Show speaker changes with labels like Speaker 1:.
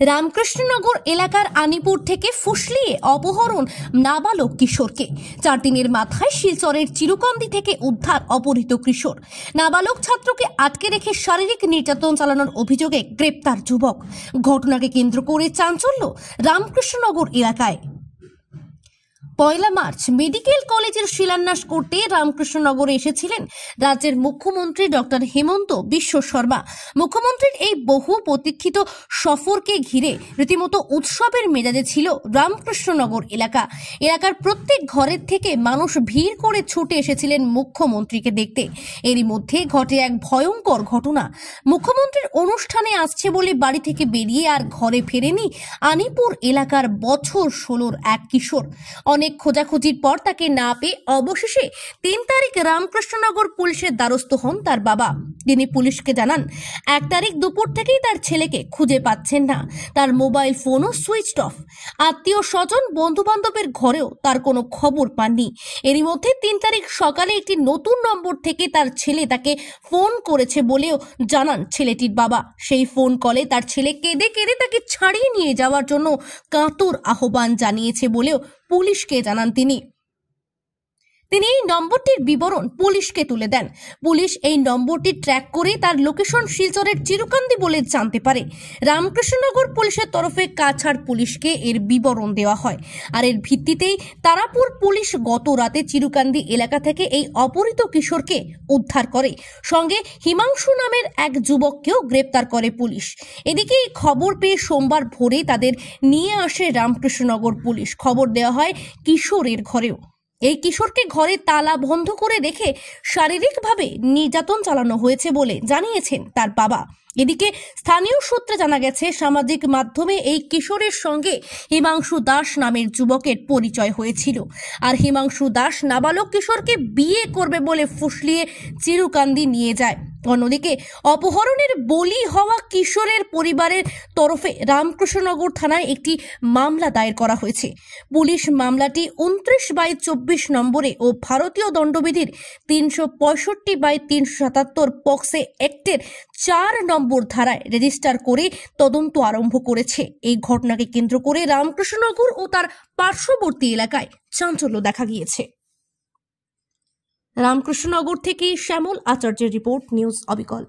Speaker 1: রামকৃষ্ণনগর এলাকার আনিপুর থেকে ফুসলিয়ে অপহরণ নাবালক কিশোরকে। 4 দিনের মাথায় শিলচরের চিরুকান্দি থেকে উদ্ধার অপহৃত কিশোর। নাবালক ছাত্রকে আটকে রেখে শারীরিক নির্যাতন চালানোর অভিযোগে গ্রেপ্তার যুবক। ঘটনাকে কেন্দ্র করে চাঞ্চল্য রামকৃষ্ণনগর এলাকায়। 1 মার্চ মেডিকেল কলেজের শিলান্যাস করতে রামকৃষ্ণনগরে এসেছিলেন রাজ্যের মুখ্যমন্ত্রী ডক্টর হেমন্ত বিশ্ব শর্মা। মুখ্যমন্ত্রীর এই বহু প্রতীক্ষিত সফরকে ঘিরে রীতিমতো উৎসবের মেজাজে ছিল রামকৃষ্ণনগর এলাকার প্রত্যেক ঘরের থেকে মানুষ ভিড় করে ছুটে এসেছিলেন মুখ্যমন্ত্রীকে দেখতে। এরই মধ্যে ঘটে এক ভয়ঙ্কর ঘটনা। মুখ্যমন্ত্রীর অনুষ্ঠানে আসছে বলে বাড়ি থেকে বেরিয়ে আর ঘরে ফেরেনি আনিপুর এলাকার বছর 16 এক কিশোর। অনেক খোঁজাখুঁজির পর তাকে না পেয়ে অবশেষে 3 তারিখ রামকৃষ্ণনগর পুলিশের দ্বারস্থ হন তার বাবা। তিনি পুলিশকে জানান 1 তারিখ দুপুর থেকেই তার ছেলেকে খুঁজে পাচ্ছেন না, তার মোবাইল ফোনও সুইচড অফ। আত্মীয় স্বজন বন্ধু বান্ধবের ঘরেও তার কোনো খবর পাননি। এরই মধ্যে 3 তারিখ সকালে একটি নতুন নম্বর থেকে তার ছেলে তাকে ফোন করেছে বলেও জানান ছেলেটির বাবা। সেই ফোন কলে তার ছেলে কেঁদে কেঁদে তাকে ছাড়িয়ে নিয়ে যাওয়ার জন্য কাতর আহ্বান জানিয়েছে বলেও পুলিশকে জানান তিনি এই নম্বরটির বিবরণ পুলিশকে তুলে দেন। পুলিশ এই নম্বরটি ট্র্যাক করে তার লোকেশন শিলচরের চিরুকান্দি বলে জানতে পারে। রামকৃষ্ণনগর পুলিশের তরফে কাছাড় পুলিশকে এর বিবরণ দেওয়া হয়। আর এর ভিত্তিতেই তারাপুর পুলিশ গত রাতে চিরুকান্দি এলাকা থেকে এই অপহৃত কিশোরকে উদ্ধার করে। সঙ্গে হিমাংশু নামের এক যুবককেও গ্রেপ্তার করে পুলিশ। এদিকে এই খবর পেয়ে সোমবার ভোরে তাদের নিয়ে আসে রামকৃষ্ণনগর পুলিশ। খবর দেওয়া হয় কিশোরের ঘরেও। এই কিশোরকে ঘরে তালা বন্ধ করে রেখে শারীরিকভাবে নির্যাতন চালানো হয়েছে বলে জানিয়েছেন তার বাবা। এদিকে স্থানীয় সূত্রে জানা গেছে সামাজিক মাধ্যমে এই কিশোরের সঙ্গে হিমাংশু দাস নামের যুবকের পরিচয় হয়েছিল। আর হিমাংশু দাস নাবালক কিশোরকে বিয়ে করবে বলে ফুসলিয়ে চিরুকান্দি নিয়ে যায়। অন্যদিকে অপহরণের বলি হওয়া কিশোরের পরিবারের তরফে রামকৃষ্ণনগর থানায় একটি মামলা দায়ের করা হয়েছে। পুলিশ মামলাটি 29/24 নম্বরে ও ভারতীয় দণ্ডবিধির 365/377 পক্সে অ্যাক্টের 4 নম্বর ধারায় রেজিস্টার করে তদন্ত আরম্ভ করেছে। এই ঘটনাকে কেন্দ্র করে রামকৃষ্ণনগর ও তার পার্শ্ববর্তী এলাকায় চাঞ্চল্য দেখা গিয়েছে। রামকৃষ্ণনগর থেকে শ্যামল আচার্যের রিপোর্ট, নিউজ অবিকল।